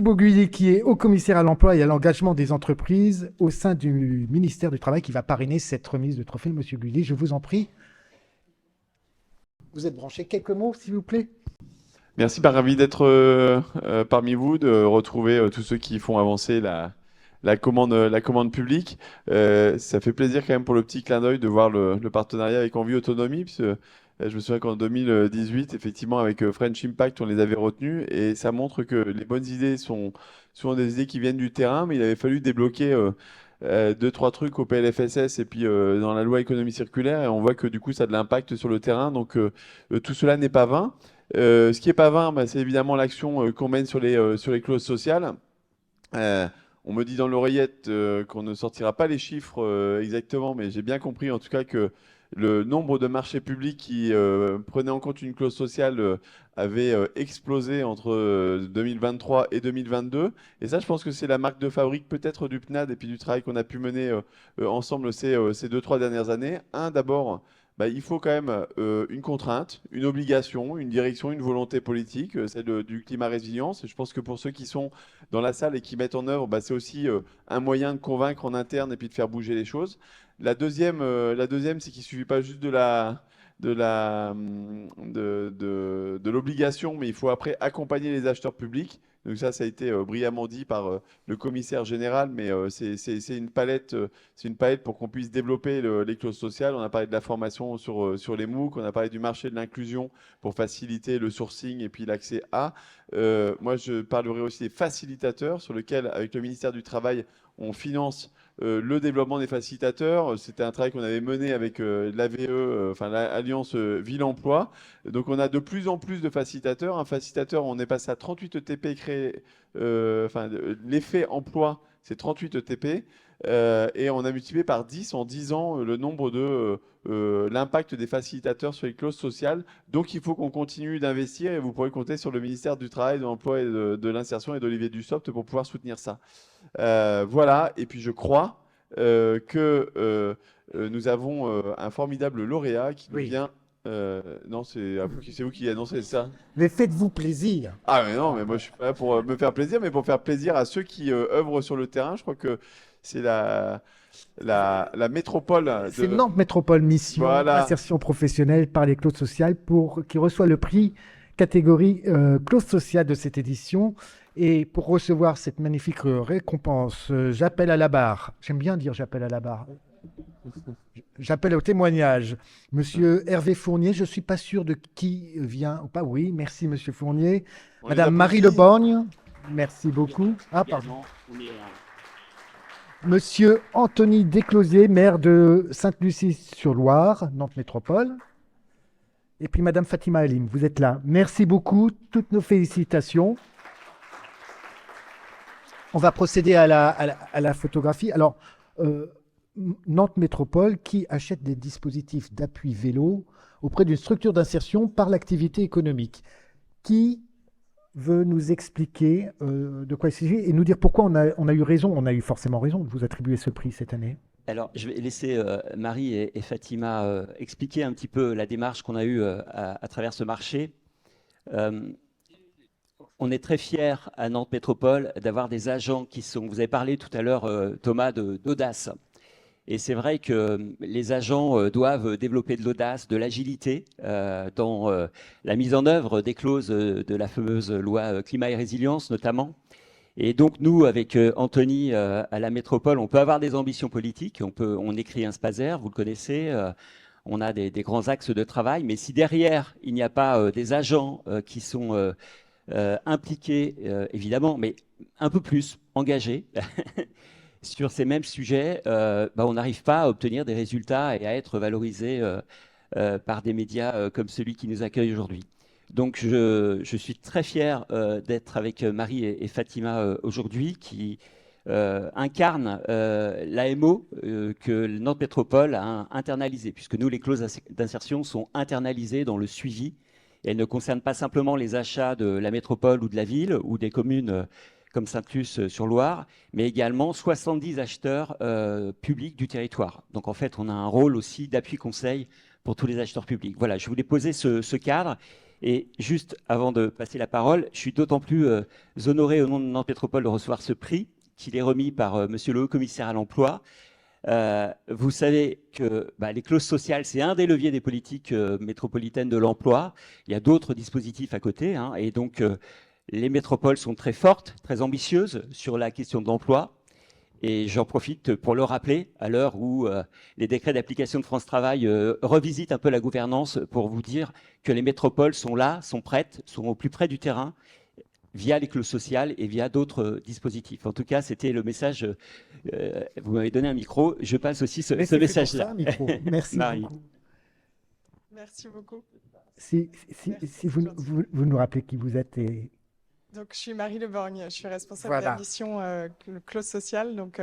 Thibaut Gullier, qui est haut-commissaire à l'emploi et à l'engagement des entreprises au sein du ministère du Travail, qui va parrainer cette remise de trophée. Monsieur Gullier, je vous en prie. Vous êtes branché. Quelques mots, s'il vous plaît. Merci, ravi d'être parmi vous, de retrouver tous ceux qui font avancer la commande publique. Ça fait plaisir quand même pour le petit clin d'œil de voir le partenariat avec Envie Autonomie, puisque je me souviens qu'en 2018, effectivement, avec French Impact, on les avait retenus, et ça montre que les bonnes idées sont souvent des idées qui viennent du terrain, mais il avait fallu débloquer deux, trois trucs au PLFSS et puis dans la loi économie circulaire, et on voit que du coup, ça a de l'impact sur le terrain, donc tout cela n'est pas vain. Ce qui est pas vain, bah, c'est évidemment l'action qu'on mène sur les clauses sociales. Euh, on me dit dans l'oreillette qu'on ne sortira pas les chiffres exactement, mais j'ai bien compris en tout cas que le nombre de marchés publics qui prenaient en compte une clause sociale avait explosé entre 2023 et 2022. Et ça, je pense que c'est la marque de fabrique peut-être du PNAD et puis du travail qu'on a pu mener ensemble ces 2, 3 dernières années. Un, d'abord, bah, il faut quand même une contrainte, une obligation, une direction, une volonté politique, celle du climat résilience. Et je pense que pour ceux qui sont dans la salle et qui mettent en œuvre, bah, c'est aussi un moyen de convaincre en interne et puis de faire bouger les choses. La deuxième, c'est qu'il ne suffit pas juste de l'obligation, mais il faut après accompagner les acheteurs publics. Donc ça a été brillamment dit par le commissaire général, mais c'est une palette pour qu'on puisse développer les clauses sociales. On a parlé de la formation sur les MOOC, on a parlé du marché de l'inclusion pour faciliter le sourcing et puis l'accès à. Moi, je parlerai aussi des facilitateurs sur lesquels, avec le ministère du Travail, on finance le développement des facilitateurs. C'était un travail qu'on avait mené avec l'AVE, enfin l'Alliance Ville-Emploi. Donc on a de plus en plus de facilitateurs. Un facilitateur, on est passé à 38 ETP créés. Enfin, l'effet emploi, c'est 38 ETP. Et on a multiplié par 10 en 10 ans le nombre de l'impact des facilitateurs sur les clauses sociales. Donc il faut qu'on continue d'investir et vous pourrez compter sur le ministère du Travail, de l'Emploi et de l'Insertion et d'Olivier Dussopt pour pouvoir soutenir ça. Voilà, et puis je crois que nous avons un formidable lauréat qui nous Oui. vient. Non, c'est vous qui annoncez ça. Mais faites-vous plaisir. Ah, mais non, mais moi je suis pas là pour me faire plaisir, mais pour faire plaisir à ceux qui œuvrent sur le terrain. Je crois que c'est la métropole C'est de. Nantes Métropole Mission, Voilà. insertion professionnelle par les clauses sociales, qui reçoit le prix catégorie clause sociale de cette édition. Et pour recevoir cette magnifique récompense, j'appelle à la barre. J'aime bien dire j'appelle à la barre. J'appelle au témoignage. Monsieur Hervé Fournier, je ne suis pas sûr de qui vient ou pas. Oui, merci Monsieur Fournier. On les Madame Marie applaudit. Leborgne, merci beaucoup. Ah, pardon. Monsieur Anthony Desclosiers, maire de Sainte-Lucie-sur-Loire, Nantes Métropole. Et puis Madame Fatima Alim, vous êtes là. Merci beaucoup, toutes nos félicitations. On va procéder à la photographie. Alors, Nantes Métropole qui achète des dispositifs d'appui vélo auprès d'une structure d'insertion par l'activité économique. Qui veut nous expliquer de quoi il s'agit et nous dire pourquoi on a eu raison, on a eu forcément raison de vous attribuer ce prix cette année? Alors, je vais laisser Marie et Fatima expliquer un petit peu la démarche qu'on a eue à travers ce marché. On est très fiers à Nantes Métropole d'avoir des agents qui sont, vous avez parlé tout à l'heure, Thomas, d'audace. Et c'est vrai que les agents doivent développer de l'audace, de l'agilité dans la mise en œuvre des clauses de la fameuse loi climat et résilience notamment. Et donc nous, avec Anthony à la métropole, on peut avoir des ambitions politiques, on écrit un SPASER, vous le connaissez, on a des grands axes de travail, mais si derrière il n'y a pas des agents qui sont impliqués, évidemment, mais un peu plus engagés sur ces mêmes sujets, on n'arrive pas à obtenir des résultats et à être valorisé par des médias comme celui qui nous accueille aujourd'hui. Donc je suis très fier d'être avec Marie et Fatima aujourd'hui qui incarnent l'AMO que Nantes Métropole a internalisé, puisque nous, les clauses d'insertion sont internalisées dans le suivi et elles ne concernent pas simplement les achats de la métropole ou de la ville ou des communes comme Saint-Lus-sur-Loire, mais également 70 acheteurs publics du territoire. Donc en fait, on a un rôle aussi d'appui conseil pour tous les acheteurs publics. Voilà, je voulais poser ce cadre. Et juste avant de passer la parole, je suis d'autant plus honoré au nom de Nantes Métropole de recevoir ce prix qu'il est remis par Monsieur le Haut-Commissaire à l'Emploi. Vous savez que les clauses sociales, c'est un des leviers des politiques métropolitaines de l'emploi. Il y a d'autres dispositifs à côté, hein, et donc les métropoles sont très fortes, très ambitieuses sur la question de l'emploi. Et j'en profite pour le rappeler à l'heure où les décrets d'application de France Travail revisitent un peu la gouvernance pour vous dire que les métropoles sont là, sont prêtes, sont au plus près du terrain via les clauses sociales et via d'autres dispositifs. En tout cas, c'était le message. Vous m'avez donné un micro. Je passe aussi ce message-là. Merci Marie. beaucoup. Merci beaucoup. Si Merci, vous, gentil. vous nous rappelez qui vous êtes et... Donc, je suis Marie Leborgne, je suis responsable de Voilà. la mission clause sociale. Donc,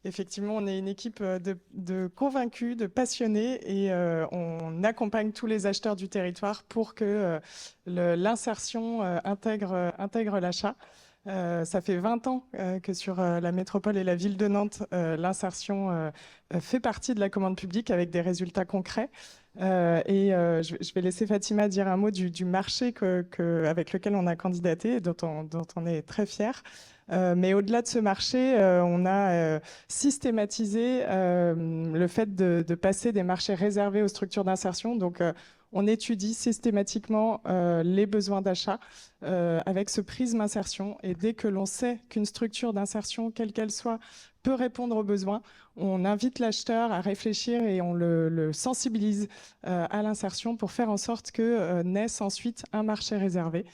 effectivement, on est une équipe de convaincus, de passionnés et on accompagne tous les acheteurs du territoire pour que l'insertion intègre l'achat. Ça fait 20 ans que sur la métropole et la ville de Nantes, l'insertion fait partie de la commande publique avec des résultats concrets. Je vais laisser Fatima dire un mot du marché avec lequel on a candidaté, dont on est très fiers. Mais au-delà de ce marché, on a systématisé le fait de passer des marchés réservés aux structures d'insertion. Donc, on étudie systématiquement les besoins d'achat avec ce prisme insertion. Et dès que l'on sait qu'une structure d'insertion, quelle qu'elle soit, peut répondre aux besoins, on invite l'acheteur à réfléchir et on le sensibilise à l'insertion pour faire en sorte que naisse ensuite un marché réservé.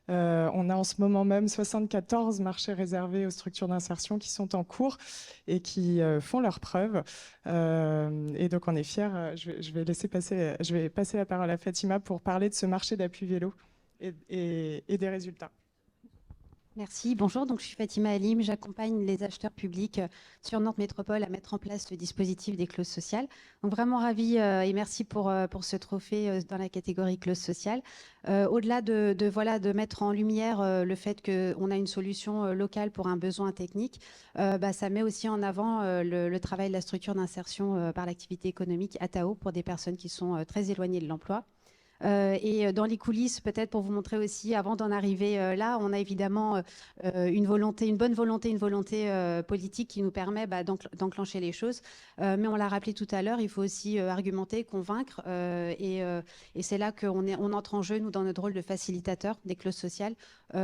On a en ce moment même 74 marchés réservés aux structures d'insertion qui sont en cours et qui font leurs preuves. Et donc on est fiers. Je vais passer la parole à Fatima pour parler de ce marché d'appui vélo et des résultats. Merci, bonjour, donc je suis Fatima Halim, j'accompagne les acheteurs publics sur Nantes Métropole à mettre en place le dispositif des clauses sociales. Donc vraiment ravie et merci pour ce trophée dans la catégorie clauses sociales. Au-delà de mettre en lumière le fait qu'on a une solution locale pour un besoin technique, ça met aussi en avant le travail de la structure d'insertion par l'activité économique ATAO pour des personnes qui sont très éloignées de l'emploi. Et dans les coulisses, peut-être pour vous montrer aussi, avant d'en arriver là, on a évidemment une bonne volonté, une volonté politique qui nous permet d'enclencher les choses. Mais on l'a rappelé tout à l'heure, il faut aussi argumenter, convaincre. Et c'est là qu'on entre en jeu, nous, dans notre rôle de facilitateur des clauses sociales,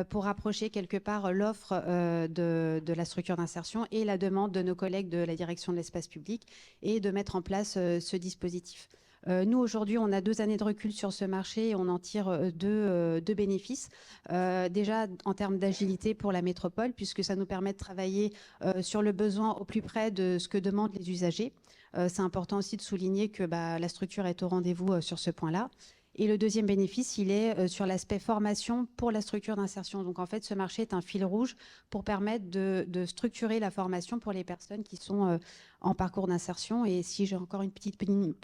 pour rapprocher quelque part l'offre de la structure d'insertion et la demande de nos collègues de la direction de l'espace public et de mettre en place ce dispositif. Nous, aujourd'hui, on a 2 années de recul sur ce marché et on en tire deux bénéfices. Déjà, en termes d'agilité pour la métropole, puisque ça nous permet de travailler sur le besoin au plus près de ce que demandent les usagers. C'est important aussi de souligner que la structure est au rendez-vous sur ce point-là. Et le deuxième bénéfice, il est sur l'aspect formation pour la structure d'insertion. Donc, en fait, ce marché est un fil rouge pour permettre de structurer la formation pour les personnes qui sont en parcours d'insertion. Et si j'ai encore une petite minute,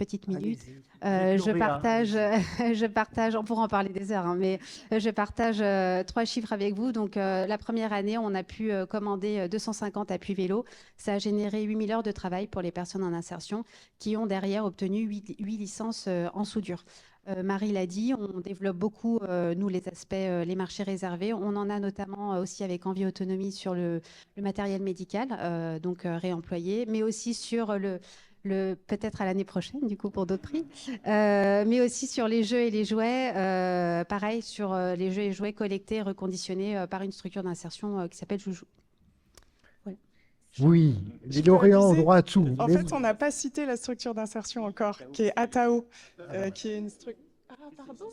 je partage, on pourra en parler des heures, hein, mais je partage 3 chiffres avec vous. Donc, la première année, on a pu commander 250 appuis vélo. Ça a généré 8000 heures de travail pour les personnes en insertion qui ont derrière obtenu 8 licences en soudure. Marie l'a dit, on développe beaucoup, nous, les aspects, les marchés réservés. On en a notamment aussi avec Envie Autonomie sur le matériel médical, donc réemployé, mais aussi sur peut-être à l'année prochaine, du coup, pour d'autres prix, mais aussi sur les jeux et les jouets, pareil, sur les jeux et jouets collectés et reconditionnés par une structure d'insertion qui s'appelle Joujou. Oui, les lauréats ont droit à tout. En fait, on n'a pas cité la structure d'insertion encore, qui est ATAO, qui est une structure... Ah, pardon,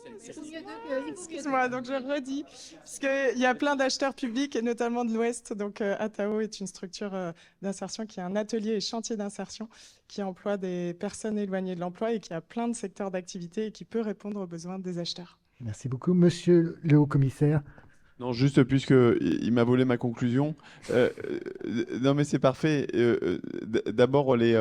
excuse-moi, donc je redis, parce qu'il y a plein d'acheteurs publics, et notamment de l'Ouest. Donc, ATAO est une structure d'insertion qui est un atelier et chantier d'insertion qui emploie des personnes éloignées de l'emploi et qui a plein de secteurs d'activité et qui peut répondre aux besoins des acheteurs. Merci beaucoup. Monsieur le haut-commissaire. Non, juste puisque il m'a volé ma conclusion. Non, mais c'est parfait. D'abord les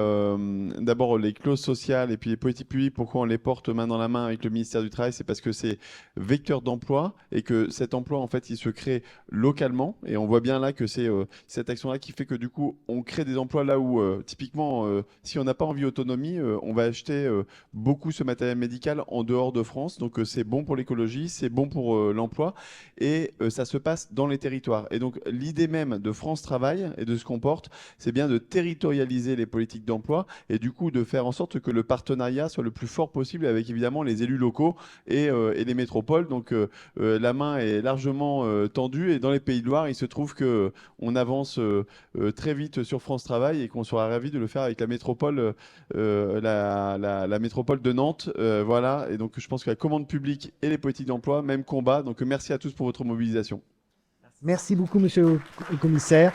clauses sociales et puis les politiques publiques, pourquoi on les porte main dans la main avec le ministère du Travail, c'est parce que c'est vecteur d'emploi et que cet emploi, en fait, il se crée localement. Et on voit bien là que c'est cette action-là qui fait que du coup, on crée des emplois là où, typiquement, si on n'a pas envie d'autonomie, on va acheter beaucoup ce matériel médical en dehors de France. Donc, c'est bon pour l'écologie, c'est bon pour l'emploi. Et ça se passe dans les territoires. Et donc l'idée même de France Travail et de ce qu'on porte, c'est bien de territorialiser les politiques d'emploi et du coup de faire en sorte que le partenariat soit le plus fort possible avec évidemment les élus locaux et les métropoles. Donc la main est largement tendue et dans les Pays de Loire, il se trouve que on avance très vite sur France Travail et qu'on sera ravis de le faire avec la métropole, la métropole de Nantes. Voilà. Et donc je pense que la commande publique et les politiques d'emploi, même combat. Donc merci à tous pour votre mobilisation. Merci beaucoup, monsieur le commissaire.